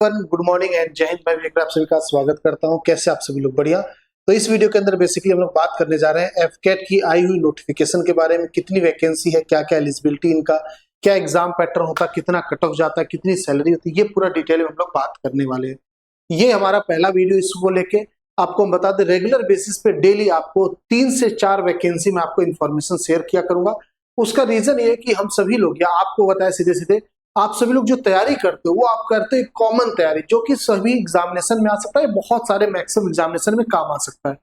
Good morning and जय हिंद। मैं विवेक आप सभी का स्वागत करता हूं। कैसे आप सभी लोग? बढ़िया। तो इस वीडियो के अंदर बेसिकली हम लोग बात करने जा रहे हैं एफकेट की आई हुई नोटिफिकेशन के बारे में। कितनी वैकेंसी है, क्या क्या एलिजिबिलिटी इनका, क्या एग्जाम पैटर्न होता है, कितना कट ऑफ जाता है, कितनी सैलरी होती है, ये पूरा डिटेल में हम लोग बात करने वाले हैं। ये हमारा पहला वीडियो इसको लेके आपको हम बता दें, रेगुलर बेसिस पे डेली आपको 3 से 4 वैकेंसी में आपको इन्फॉर्मेशन शेयर किया करूंगा। उसका रीजन ये है कि हम सभी लोग, या आपको बताया सीधे सीधे, आप सभी लोग जो तैयारी करते हो वो आप करते हैं कॉमन तैयारी, जो कि सभी एग्जामिनेशन में आ सकता है, बहुत सारे मैक्सिमम एग्जामिनेशन में काम आ सकता है।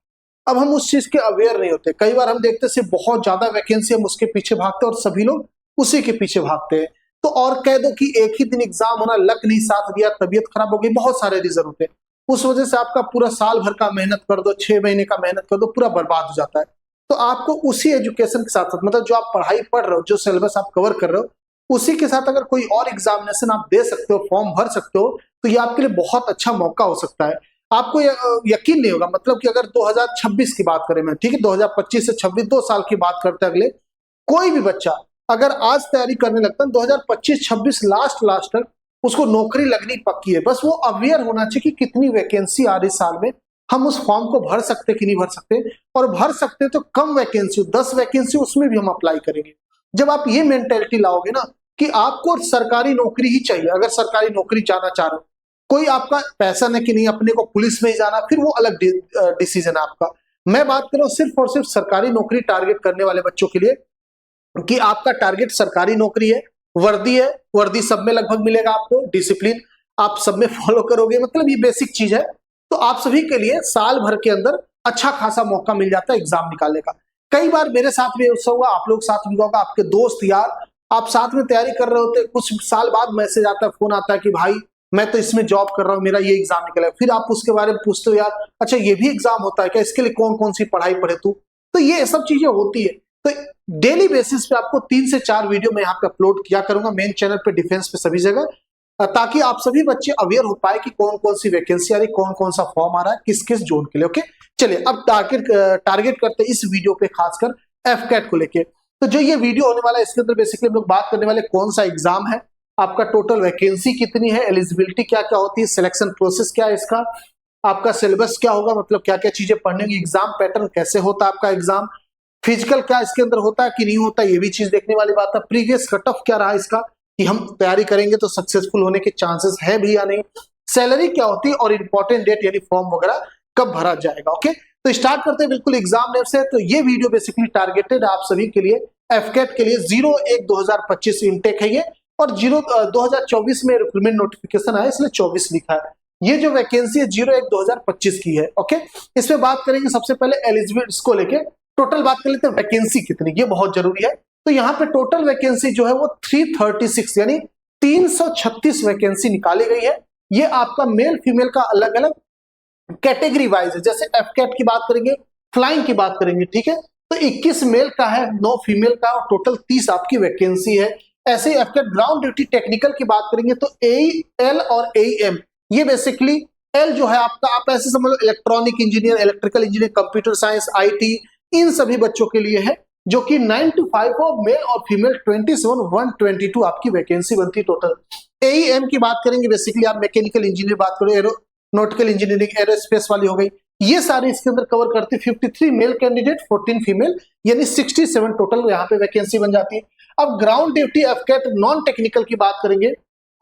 अब हम उस चीज के अवेयर नहीं होते। कई बार हम देखते हैं बहुत ज्यादा वैकेंसी, हम उसके पीछे भागते हैं और सभी लोग उसी के पीछे भागते हैं। तो और कह दो कि एक ही दिन एग्जाम होना, लक नहीं साथ दिया, तबीयत खराब हो गई, बहुत सारे रीजन होते हैं। उस वजह से आपका पूरा साल भर का मेहनत कर दो, 6 महीने का मेहनत कर दो, पूरा बर्बाद हो जाता है। तो आपको उसी एजुकेशन के साथ साथ, मतलब जो आप पढ़ाई पढ़ रहे हो, जो सिलेबस आप कवर कर रहे हो, उसी के साथ अगर कोई और एग्जामिनेशन आप दे सकते हो, फॉर्म भर सकते हो, तो ये आपके लिए बहुत अच्छा मौका हो सकता है। आपको यकीन नहीं होगा, मतलब कि अगर 2026 की बात करें, मैं ठीक है 2025 से 26 2 साल की बात करते हैं, अगले कोई भी बच्चा अगर आज तैयारी करने लगता है 2025-26 लास्ट तक उसको नौकरी लगनी पक्की है। बस वो अवेयर होना चाहिए कि कितनी वैकेंसी आ रही साल में, हम उस फॉर्म को भर सकते कि नहीं भर सकते, और भर सकते तो कम वैकेंसी, 10 वैकेंसी, उसमें भी हम अप्लाई करेंगे। जब आप ये मेंटेलिटी लाओगे ना कि आपको सरकारी नौकरी ही चाहिए, अगर सरकारी नौकरी जाना चाह रहे हो, कोई आपका पैसा है कि नहीं अपने को पुलिस में ही जाना, फिर वो अलग डिसीजन है आपका। मैं बात कर रहा हूँ सिर्फ और सिर्फ सरकारी नौकरी टारगेट करने वाले बच्चों के लिए, कि आपका टारगेट सरकारी नौकरी है, वर्दी है, वर्दी सब में लगभग मिलेगा आपको, डिसिप्लिन आप सब में फॉलो करोगे, मतलब ये बेसिक चीज है। तो आप सभी के लिए साल भर के अंदर अच्छा खासा मौका मिल जाता है एग्जाम निकालने का। कई बार मेरे साथ भी ऐसा हुआ, आप लोग साथ भी होगा, आपके दोस्त यार आप साथ में तैयारी कर रहे होते, कुछ साल बाद मैसेज आता है, फोन आता है कि भाई मैं तो इसमें जॉब कर रहा हूँ, मेरा ये एग्जाम निकला है। फिर आप उसके बारे में पूछते हो, यार अच्छा ये भी एग्जाम होता है क्या, इसके लिए कौन कौन सी पढ़ाई पढ़े तू। तो ये सब चीजें होती है। तो डेली बेसिस पे आपको 3 से 4 वीडियो मैं यहाँ पे अपलोड किया करूंगा, मेन चैनल पे, डिफेंस पे, सभी जगह, ताकि आप सभी बच्चे अवेयर हो पाए कि कौन कौन सी वैकेंसी आ रही, कौन कौन सा फॉर्म आ रहा है, किस किस जोन के लिए। ओके, चलिए अब टारगेट करते हैं इस वीडियो पे खासकर एफकेट को लेके। तो जो ये वीडियो होने वाला है, इसके अंदर बेसिकली हम लोग बात करने वाले कौन सा एग्जाम है, आपका टोटल वैकेंसी कितनी है, एलिजिबिलिटी क्या क्या होती है, सिलेक्शन प्रोसेस क्या है इसका, आपका सिलेबस क्या होगा, मतलब क्या क्या चीजें पढ़ने की, एग्जाम पैटर्न कैसे होता है आपका एग्जाम, फिजिकल क्या इसके अंदर होता है कि नहीं होता, ये भी चीज देखने वाली बात है। प्रीवियस कट ऑफ क्या रहा इसका, कि हम तैयारी करेंगे तो सक्सेसफुल होने के चांसेस है भी या नहीं, सैलरी क्या होती है, और इंपॉर्टेंट डेट यानी फॉर्म वगैरह कब भरा जाएगा। ओके, तो स्टार्ट करते हैं बिल्कुल एग्जाम नेम से। तो ये वीडियो बेसिकली टारगेटेड आप सभी के लिए, एफकेट के लिए 01/2025 इनटेक है ये, और 2024 में रिक्रूटमेंट नोटिफिकेशन आया, इसलिए 24 लिखा है। ये जो वैकेंसी है 01/2025 की है। ओके, इसमें बात करेंगे सबसे पहले एलिजिबिलिटी को लेके। टोटल बात कर लेते हैं वैकेंसी कितनी, ये बहुत जरूरी है। तो यहाँ पे टोटल वैकेंसी जो है वो 336 यानी 336 वैकेंसी निकाली गई है। ये आपका मेल फीमेल का अलग अलग कैटेगरी वाइज है। जैसे एफकेट की बात करेंगे, फ्लाइंग की बात करेंगे, ठीक है, तो 21 मेल का है, 9 फीमेल का, और टोटल 30 आपकी वैकेंसी है। ऐसे ही एफकेट ग्राउंड ड्यूटी टेक्निकल की बात करेंगे तो एल और एम, ये बेसिकली एल जो है आपका, आप ऐसे समझ लो electronic engineer, electrical engineer, computer science, IT, इन सभी बच्चों के लिए है, जो कि 9 to 5 हो, मेल और फीमेल 27 122 आपकी वैकेंसी बनती है टोटल। एम की बात करेंगे, बेसिकली आप मैकेनिकल इंजीनियर बात करो, एरोनॉटिकल इंजीनियरिंग, एरोस्पेस वाली हो गई, ये सारे इसके अंदर कवर करती है। 53 मेल कैंडिडेट, 14 फीमेल, यानी 67 टोटल यहाँ पे वैकेंसी बन जाती है। अब ग्राउंड ड्यूटी एफकेट नॉन टेक्निकल की बात करेंगे,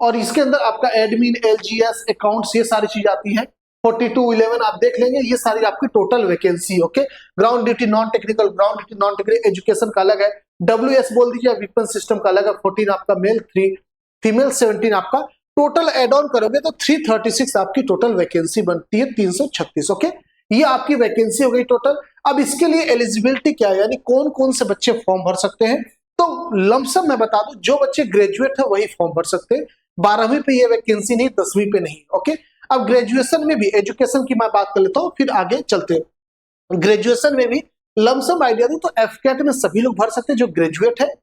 और इसके अंदर आपका एडमिन, एलजीएस, अकाउंट्स, ये सारी चीज आती है। 4211 आप देख लेंगे, ये सारी आपकी total vacancy. Okay, ground duty non technical, ground duty non technical, education का अलग है, डब्ल्यूएस बोल दीजिए, वेपन सिस्टम का अलग है, 14 आपका मेल, 3 फीमेल, 17 आपका। टोटल एड ऑन करोगे तो 336 आपकी टोटल वैकेंसी बनती है, 336। ओके, ये आपकी वैकेंसी हो गई टोटल। अब इसके लिए एलिजिबिलिटी क्या है, यानी कौन कौन से बच्चे फॉर्म भर सकते हैं। तो लमसम मैं बता दूं, जो बच्चे ग्रेजुएट है वही फॉर्म भर सकते हैं। 12वीं पे ये वैकेंसी नहीं, 10वीं पे नहीं। ओके, अब ग्रेजुएशन में भी, एजुकेशन की मैं बात कर लेता हूं, फिर आगे चलते हैं। ग्रेजुएशन में भी लमसम आइडिया दूं तो एफकेट में सभी लोग भर सकते हैं जो ग्रेजुएट है।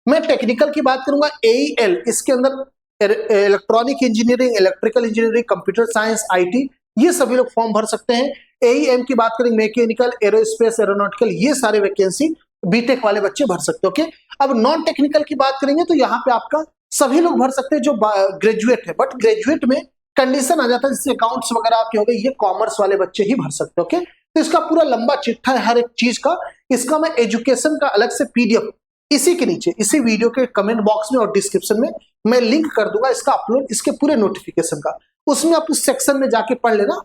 मैं टेक्निकल की बात करूंगा, एल, इसके अंदर electronic engineering, electrical engineering, computer science, IT, ये सभी लोग फॉर्म भर सकते हैं। एम की बात करेंगे, मैकेनिकल, एरोस्पेस, एरोनॉटिकल, ये सारे वैकेंसी बीटेक वाले बच्चे भर सकते हैं। ओके, अब नॉन टेक्निकल की बात करेंगे तो यहाँ पे आपका सभी लोग भर सकते हैं जो ग्रेजुएट है, बट ग्रेजुएट में कंडीशन आ जाता है, जैसे अकाउंट्स वगैरह आपके हो गए, ये कॉमर्स वाले बच्चे ही भर सकते हैं। ओके, तो इसका पूरा लंबा चिट्ठा है हर एक चीज का। इसका मैं एजुकेशन का अलग से पीडीएफ इसी के नीचे, इसी वीडियो के कमेंट बॉक्स में और डिस्क्रिप्शन में मैं लिंक कर दूंगा इसका अपलोड, इसके पूरे नोटिफिकेशन का। उसमें आप उस सेक्शन में जाके पढ़ लेना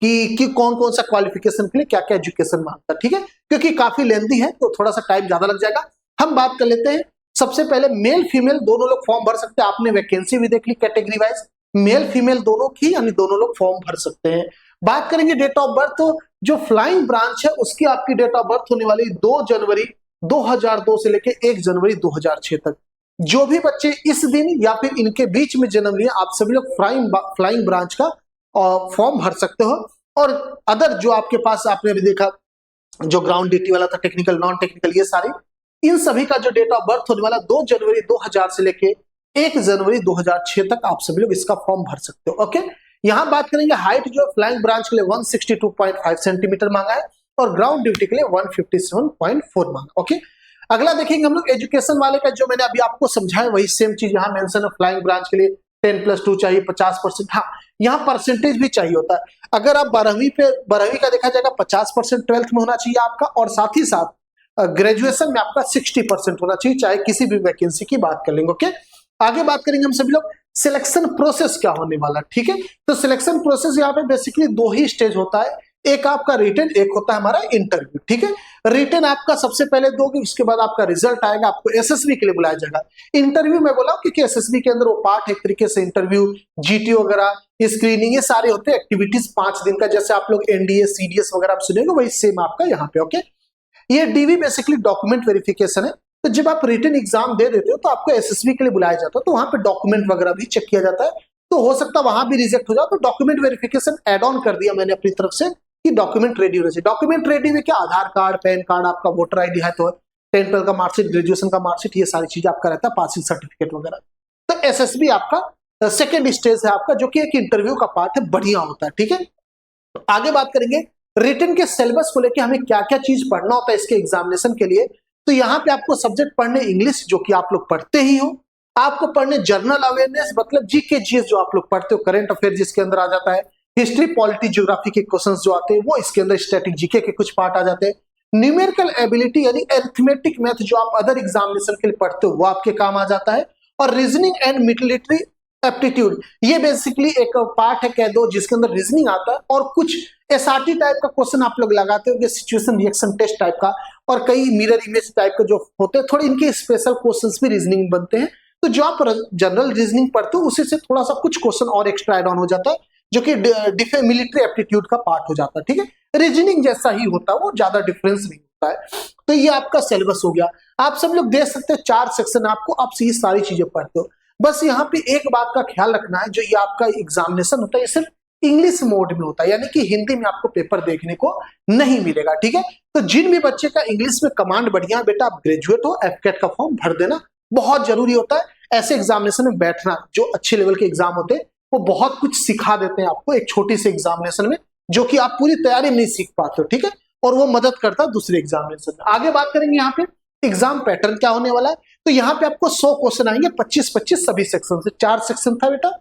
कि कौन कौन सा क्वालिफिकेशन के लिए क्या क्या एजुकेशन मांगता है, ठीक है, क्योंकि काफी लेंथी है तो थोड़ा सा टाइम ज्यादा लग जाएगा। हम बात कर लेते हैं। सबसे पहले मेल फीमेल दोनों लोग फॉर्म भर सकते हैं। आपने वैकेंसी भी देख ली कैटेगरी वाइज, मेल फीमेल दोनों की, यानी दोनों लोग फॉर्म भर सकते हैं। बात करेंगे डेट ऑफ बर्थ, तो जो फ्लाइंग ब्रांच है उसकी आपकी डेट ऑफ बर्थ होने वाली 2 जनवरी 2002 से लेके 1 जनवरी 2006 तक। जो भी बच्चे इस दिन या फिर इनके बीच में जन्म लिए, आप सभी लोग फ्लाइंग ब्रांच का फॉर्म भर सकते हो। और अदर जो आपके पास आपने अभी देखा जो ग्राउंड ड्यूटी वाला था, टेक्निकल नॉन टेक्निकल, ये सारी, इन सभी का जो डेट ऑफ बर्थ होने वाला 2 जनवरी 2000 से लेके 1 जनवरी 2006 तक आप सभी लोग इसका फॉर्म भर सकते हो। ओके, यहां बात करेंगे हाइट जो फ्लाइंग ब्रांच के लिए 162.5 सेंटीमीटर मांगा है और ग्राउंड ड्यूटी के लिए 157.4 मांगा। ओके, अगला देखेंगे हम लोग एजुकेशन वाले का, जो मैंने अभी आपको समझाया वही सेम चीज यहाँ मेंशन है। फ्लाइंग ब्रांच के लिए 10+2 चाहिए, 50%। हाँ, यहाँ परसेंटेज भी चाहिए होता है। अगर आप 12वीं का देखा जाएगा 50% 12th में होना चाहिए आपका, और साथ ही साथ ग्रेजुएशन में आपका 60% होना चाहिए, चाहे किसी भी वैकेंसी की बात कर लेंगे। ओके, आगे बात करेंगे हम सभी लोग सिलेक्शन प्रोसेस क्या होने वाला, ठीक है। तो सिलेक्शन प्रोसेस यहाँ पे बेसिकली 2 ही स्टेज होता है, एक आपका रिटन, एक होता है हमारा इंटरव्यू, ठीक है। रिटन आपका सबसे पहले दोगे, उसके बाद आपका रिजल्ट आएगा, आपको एसएसबी के लिए बुलाया जाएगा। इंटरव्यू में बोला क्योंकि एसएसबी के अंदर वो पार्ट एक तरीके से इंटरव्यू, जीटीओ वगैरह, स्क्रीनिंग, ये सारे होते हैं एक्टिविटीज 5 दिन का, जैसे आप लोग एनडीए सीडीएस वगैरह आप सुनेंगे वही सेम आपका यहाँ पे। ओके, ये डीवी बेसिकली डॉक्यूमेंट वेरिफिकेशन है। तो जब आप रिटन एग्जाम दे देते हो तो आपको एसएसबी के लिए बुलाया जाता है, तो वहां पे डॉक्यूमेंट वगैरह भी चेक किया जाता है। तो हो सकता है वहां भी रिजेक्ट हो जाए, तो डॉक्यूमेंट वेरिफिकेशन एड ऑन कर दिया मैंने अपनी तरफ से कि डॉक्यूमेंट रेडी होना चाहिए। डॉक्यूमेंट रेडी में क्या, आधार कार्ड, पैन कार्ड, आपका वोटर आईडी है तो 10th 12th का मार्कशीट, ग्रेजुएशन का मार्कशीट, ये सारी चीजें आपका रहता है, पासिंग सर्टिफिकेट वगैरह। तो एसएसबी आपका सेकेंड स्टेज है आपका, जो कि एक इंटरव्यू का पार्ट है, बढ़िया होता है, ठीक है। आगे बात करेंगे रिटन के सिलेबस को लेकर हमें क्या क्या चीज पढ़ना होता है इसके एग्जामिनेशन के लिए। तो यहाँ पे आपको सब्जेक्ट पढ़ने इंग्लिश, जो कि आप लोग पढ़ते ही हो। आपको पढ़ने जनरल अवेयरनेस, मतलब जीके जीएस जो आप लोग पढ़ते हो, करंट अफेयर जिसके अंदर आ जाता है, हिस्ट्री पॉलिटी ज्योग्राफी के क्वेश्चंस जो आते हैं वो इसके अंदर, स्टैटिक जीके के कुछ पार्ट आ जाते हैं। न्यूमेरिकल एबिलिटी यानी अरिथमेटिक मैथ जो आप अदर एग्जामिनेशन के लिए पढ़ते हो वो आपके काम आ जाता है। और रीजनिंग एंड मिलिट्री एप्टीट्यूड, ये बेसिकली एक पार्ट है कह दो जिसके अंदर रीजनिंग आता है, और कुछ एसआरटी टाइप का क्वेश्चन आप लोग लगाते हो, सिचुएशन रिएक्शन टेस्ट टाइप का, और कई मिरर इमेज टाइप के जो होते हैं, थोड़े इनके स्पेशल क्वेश्चंस भी रीजनिंग बनते हैं। तो जो आप जनरल रीजनिंग पढ़ते हो उसी से थोड़ा सा कुछ क्वेश्चन और एक्स्ट्रा एड ऑन हो जाता है, जो कि मिलिट्री एप्टीट्यूड का पार्ट हो जाता है, ठीक है। रीजनिंग जैसा ही होता है, वो ज्यादा डिफरेंस नहीं होता है। तो ये आपका सिलेबस हो गया। आप सब लोग देख सकते हैं 4 सेक्शन आपको, आप ये सारी चीजें पढ़ते हो। बस यहाँ पे एक बात का ख्याल रखना है, जो ये आपका एग्जामिनेशन होता है ये सिर्फ इंग्लिश मोड में होता है, यानी कि हिंदी में आपको पेपर देखने को नहीं मिलेगा, ठीक है। तो जिन भी बच्चे का इंग्लिश में कमांड बढ़िया, बेटा आप ग्रेजुएट हो, एफकेट का फॉर्म भर देना, बहुत जरूरी होता है ऐसे एग्जामिनेशन में बैठना। जो अच्छे लेवल के एग्जाम होते हैं वो बहुत कुछ सिखा देते हैं आपको एक छोटी सी एग्जामिनेशन में, जो कि आप पूरी तैयारी में नहीं सीख पाते हो, ठीक है, और वो मदद करता है दूसरे एग्जामिनेशन में। आगे बात करेंगे यहाँ पे एग्जाम पैटर्न क्या होने वाला है। तो यहाँ पे आपको 100 क्वेश्चन आएंगे, 25-25 सभी सेक्शन से, 4 सेक्शन था बेटा,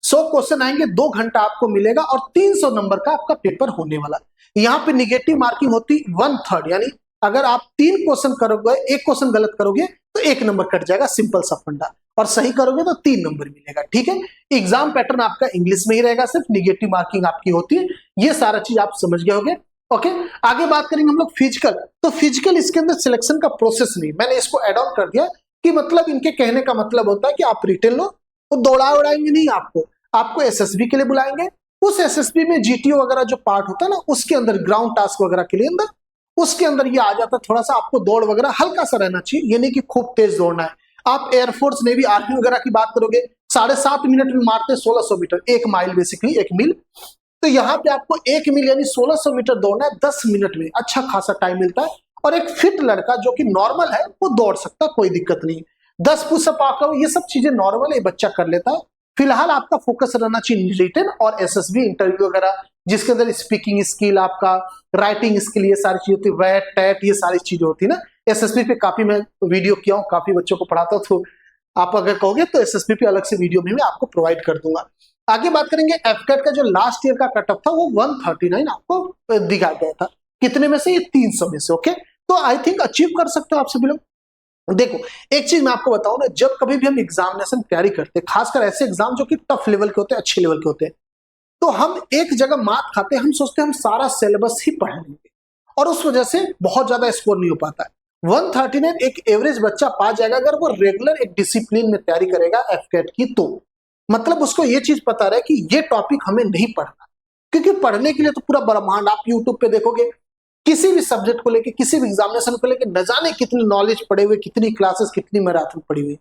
100 क्वेश्चन आएंगे, 2 घंटा आपको मिलेगा, और 300 नंबर का आपका पेपर होने वाला है। यहाँ पे निगेटिव मार्किंग होती 1/3, यानी अगर आप 3 क्वेश्चन करोगे, 1 क्वेश्चन गलत करोगे तो 1 नंबर कट जाएगा, सिंपल सा फंडा, और सही करोगे तो 3 नंबर मिलेगा, ठीक है। एग्जाम पैटर्न आपका इंग्लिश में ही रहेगा, सिर्फ निगेटिव मार्किंग आपकी होती है। ये सारा चीज आप समझ गए होंगे। ओके, आगे बात करेंगे हम लोग फिजिकल। तो फिजिकल इसके अंदर सिलेक्शन का प्रोसेस नहीं, मैंने इसको एड ऑन कर दिया कि मतलब इनके कहने का मतलब होता है कि आप रिटेन लो, वो दौड़ा उड़ाएंगे नहीं आपको एसएसबी के लिए बुलाएंगे। उस एसएसबी में जीटीओ वगैरह जो पार्ट होता है ना, उसके अंदर ग्राउंड टास्क वगैरह के लिए अंदर, उसके अंदर ये आ जाता है। थोड़ा सा आपको दौड़ वगैरह हल्का सा रहना चाहिए, ये नहीं कि खूब तेज दौड़ना है। आप एयरफोर्स नेवी आर्मी वगैरह की बात करोगे, 7.5 मिनट में मारते 1600 मीटर, 1 माइल बेसिकली 1 मील। तो यहाँ पे आपको 1 मील यानी 1600 मीटर दौड़ना है 10 मिनट में, अच्छा खासा टाइम मिलता है। और एक फिट लड़का जो कि नॉर्मल है वो दौड़ सकता है, कोई दिक्कत नहीं। 10 पुशअप आकर ये सब चीजें नॉर्मल है, बच्चा कर लेता है। फिलहाल आपका फोकस रहना चाहिए रिटन और एसएसबी इंटरव्यू वगैरह, जिसके अंदर स्पीकिंग स्किल, आपका राइटिंग स्किल, ये सारी चीजें होती है, वैट टैट ये सारी चीजें होती है ना। एसएसबी पे काफी मैं वीडियो किया हूँ, काफी बच्चों को पढ़ाता हूँ, तो आप अगर कहोगे तो SSBP अलग से वीडियो में मैं आपको प्रोवाइड कर दूंगा। आगे बात करेंगे एफकेट का जो लास्ट ईयर का कट ऑफ था वो 139 आपको दिखा गया था। कितने में से? ये 300 में से। ओके, तो आई थिंक अचीव कर सकते हो आप सभी लोग। देखो एक चीज मैं आपको बताऊं ना, जब कभी भी हम एग्जामिनेशन तैयारी करते हैं, खासकर ऐसे एग्जाम जो कि टफ लेवल के होते हैं, अच्छे लेवल के होते हैं, तो हम एक जगह मात खाते हैं, हम सोचते हैं हम सारा सिलेबस ही पढ़ लेंगे और उस वजह से बहुत ज्यादा स्कोर नहीं हो पाता है। 139 एक एवरेज बच्चा पा जाएगा अगर वो रेगुलर एक डिसिप्लिन में तैयारी करेगा एफकेट की, तो मतलब उसको ये चीज पता रहे कि ये टॉपिक हमें नहीं पढ़ना, क्योंकि पढ़ने के लिए तो पूरा ब्रह्मांड आप यूट्यूब पे देखोगे, किसी भी सब्जेक्ट को लेके, किसी भी एग्जामिनेशन को लेके न जाने कितनी नॉलेज पड़े हुए, कितनी क्लासेस, कितनी मैराथन पड़ी हुई।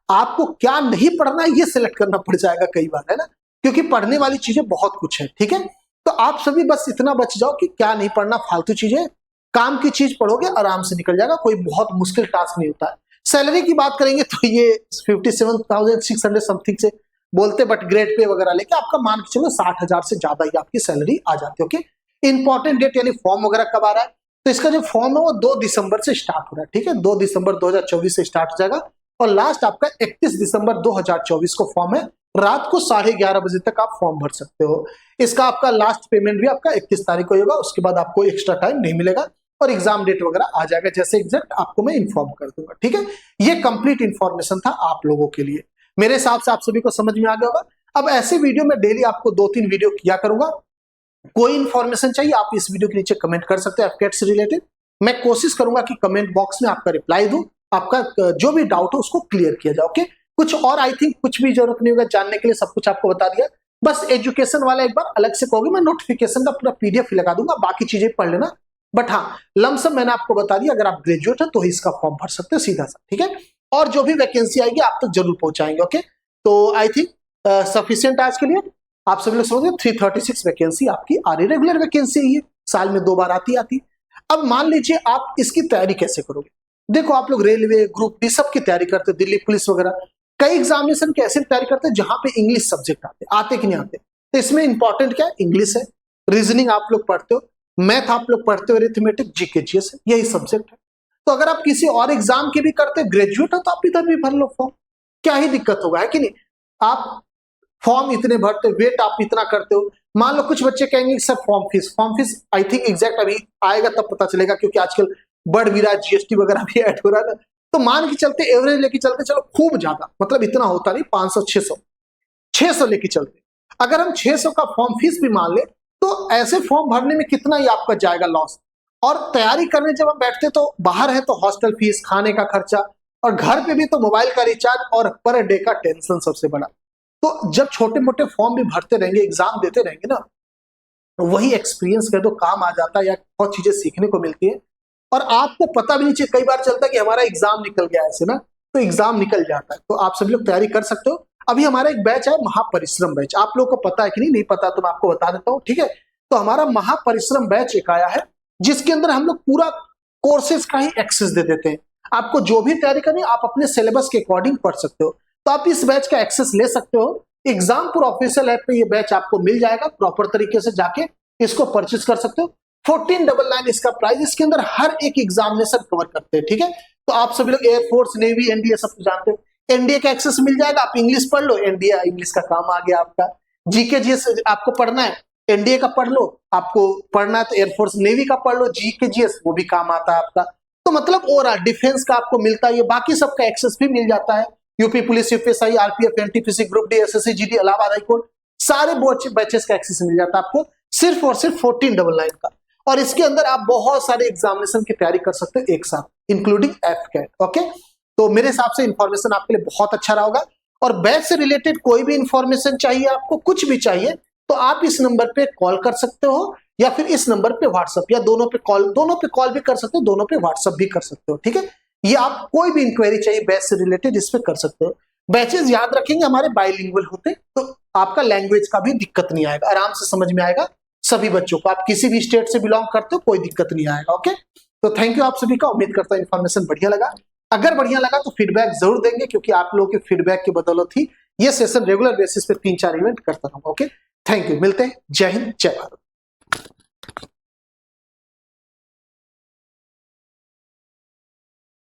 आपको क्या नहीं पढ़ना है ये सिलेक्ट करना पड़ जाएगा कई बार, है ना, क्योंकि पढ़ने वाली चीजें बहुत कुछ है। ठीक है, तो आप सभी बस इतना बच जाओ कि क्या नहीं पढ़ना, फालतू चीजें, काम की चीज पढ़ोगे आराम से निकल जाएगा, कोई बहुत मुश्किल टास्क नहीं होता है। सैलरी की बात करेंगे तो ये 57,600 समथिंग से बोलते, बट ग्रेड पे वगैरह लेके आपका मान के चलो 60,000 से ज्यादा ही आपकी सैलरी आ जाती है। ओके, इंपॉर्टेंट डेट यानी फॉर्म वगैरह कब आ रहा है, तो इसका जो फॉर्म है वो 2 दिसंबर से स्टार्ट हो रहा है। ठीक है, 2 दिसंबर 2024 से स्टार्ट हो जाएगा और लास्ट आपका 31 दिसंबर 2024 को फॉर्म है। रात को 11:30 बजे तक आप फॉर्म भर सकते हो। इसका आपका लास्ट पेमेंट भी आपका 31 तारीख को होगा, उसके बाद आपको एक्स्ट्रा टाइम नहीं मिलेगा और एग्जाम डेट वगैरह आ जाएगा, जैसे एग्जैक्ट आपको मैं इन्फॉर्म कर दूंगा। ठीक है, ये कंप्लीट इन्फॉर्मेशन था आप लोगों के लिए। मेरे हिसाब से आप सभी को समझ में आ गया होगा। अब ऐसे वीडियो में डेली आपको 2-3 वीडियो किया करूंगा। कोई इन्फॉर्मेशन चाहिए आप इस वीडियो के नीचे कमेंट कर सकते हैं एफकेट से रिलेटेड। मैं कोशिश करूंगा कि कमेंट बॉक्स में आपका रिप्लाई दूं, आपका जो भी डाउट हो उसको क्लियर किया जाए। ओके, कुछ और आई थिंक कुछ भी जरूरत नहीं होगा जानने के लिए, सब कुछ आपको बता दिया। बस एजुकेशन वाला एक बार अलग से कहोगे, मैं नोटिफिकेशन का पूरा PDF लगा दूंगा, बाकी चीजें पढ़ लेना। बट हाँ, लमसम मैंने आपको बता दिया, अगर आप ग्रेजुएट है तो ही इसका फॉर्म भर सकते हो सीधा सा। ठीक है, और जो भी वैकेंसी आएगी आप तक जरूर पहुंचाएंगे। ओके, तो आई थिंक सफिशियंट आज के लिए। आप सभी लोग समझिए 336 वैकेंसी आपकी आ रही, रेगुलर वैकेंसी है, साल में 2 बार आती। अब मान लीजिए आप इसकी तैयारी कैसे करोगे। देखो आप लोग रेलवे, ग्रुप डी सब की तैयारी करते, दिल्ली पुलिस वगैरह, कई एग्जामिनेशन की ऐसे तैयारी करते हैं जहां पे इंग्लिश सब्जेक्ट आते कि नहीं आते। तो इसमें इंपॉर्टेंट क्या है, इंग्लिश है, रीजनिंग आप लोग पढ़ते हो, मैथ आप लोग पढ़ते हो, अरिथमेटिक, जीके, जीएस, यही सब्जेक्ट है। तो अगर आप किसी और एग्जाम की भी करते, ग्रेजुएट हो, तो आप इधर भी भर लो फॉर्म, क्या ही दिक्कत होगा, है कि नहीं। आप फॉर्म इतने भरते, वेट आप इतना करते हो। मान लो कुछ बच्चे कहेंगे sir form fees I think exact अभी आएगा तब पता चलेगा, क्योंकि आजकल बढ़ भी रहा है, GST वगैरह भी ऐड हो रहा है ना। तो मान के चलते, एवरेज लेके चलते, चलो खूब ज्यादा, मतलब इतना होता नहीं, 500 600 लेके चलते। अगर हम 600 का फॉर्म फीस भी मान ले तो ऐसे फॉर्म भरने में कितना ही आपका जाएगा लॉस। और तैयारी करने जब हम बैठते तो बाहर है तो हॉस्टल फीस, खाने का खर्चा, और घर पे भी तो मोबाइल का रिचार्ज और पर डे का टेंशन सबसे बड़ा। तो जब छोटे मोटे फॉर्म भी भरते रहेंगे, एग्जाम देते रहेंगे ना, वही एक्सपीरियंस कर दो काम आ जाता है, या बहुत चीजें सीखने को मिलती है और आपको पता भी नहीं चलता। कई बार चलता है कि हमारा एग्जाम निकल गया ऐसे ना, तो एग्जाम निकल जाता है। तो आप सभी लोग तैयारी कर सकते हो। अभी हमारा एक बैच है महापरिश्रम बैच, आप लोगों को पता है कि नहीं पता तो मैं आपको बता देता हूँ। ठीक है, तो हमारा महापरिश्रम बैच एक आया है, जिसके अंदर हम लोग पूरा कोर्सेज का ही एक्सेस दे देते हैं। आपको जो भी तैयारी करनी आप अपने सिलेबस के अकॉर्डिंग पढ़ सकते हो, तो आप इस बैच का एक्सेस ले सकते हो। एग्जामपुर ऑफिशियल ऐप पे ये बैच आपको मिल जाएगा, प्रॉपर तरीके से जाके इसको परचेज कर सकते हो। 1499 इसका प्राइस, इसके अंदर हर एक एग्जामिनेशन कवर करते हैं। ठीक है, तो आप सभी लोग एयरफोर्स, नेवी, एनडीए सब कुछ जानते हो, एनडीए का एक्सेस मिल जाएगा। आप इंग्लिश पढ़ लो, एनडीए इंग्लिश का काम आ गया आपका। जीके जीएस आपको पढ़ना है, एनडीए का पढ़ लो, आपको पढ़ना है तो एयरफोर्स नेवी का पढ़ लो, जीके जीएस वो भी काम आता है आपका। तो मतलब और डिफेंस का आपको मिलता है, ये बाकी सबका एक्सेस भी मिल जाता है। UP police, UPSI, RPF, NTPC, group D, SSC, GD, Allahabad high court, सारे बैचेस का एक्सेस मिल जाता है आपको सिर्फ और सिर्फ 1499 का। और इसके अंदर आप बहुत सारे एग्जामिनेशन की तैयारी कर सकते हो एक साथ, इंक्लूडिंग एफकेट। ओके, तो मेरे हिसाब से इंफॉर्मेशन आपके लिए बहुत अच्छा रहा होगा। और बैच से रिलेटेड कोई भी इंफॉर्मेशन चाहिए, आपको कुछ भी चाहिए, तो आप इस नंबर पे कॉल कर सकते हो, या फिर इस नंबर पे व्हाट्सएप, या दोनों पे कॉल भी कर सकते हो, दोनों पे व्हाट्सएप भी कर सकते हो। ठीक है, ये आप कोई भी इंक्वायरी चाहिए बैच से रिलेटेड, इस पे कर सकते हो। बैचेस याद रखेंगे हमारे बाइलिंगुअल होते, तो आपका लैंग्वेज का भी दिक्कत नहीं आएगा, आराम से समझ में आएगा सभी बच्चों को। आप किसी भी स्टेट से बिलोंग करते हो, कोई दिक्कत नहीं आएगा। ओके, तो थैंक यू आप सभी का, उम्मीद करता हूं इन्फॉर्मेशन बढ़िया लगा। अगर बढ़िया लगा तो फीडबैक जरूर देंगे, क्योंकि आप लोगों के फीडबैक की बदौलत ही ये सेशन रेगुलर बेसिस पे 3-4 इवेंट करता रहूंगा। ओके, थैंक यू, मिलते हैं, जय हिंद, जय भारत।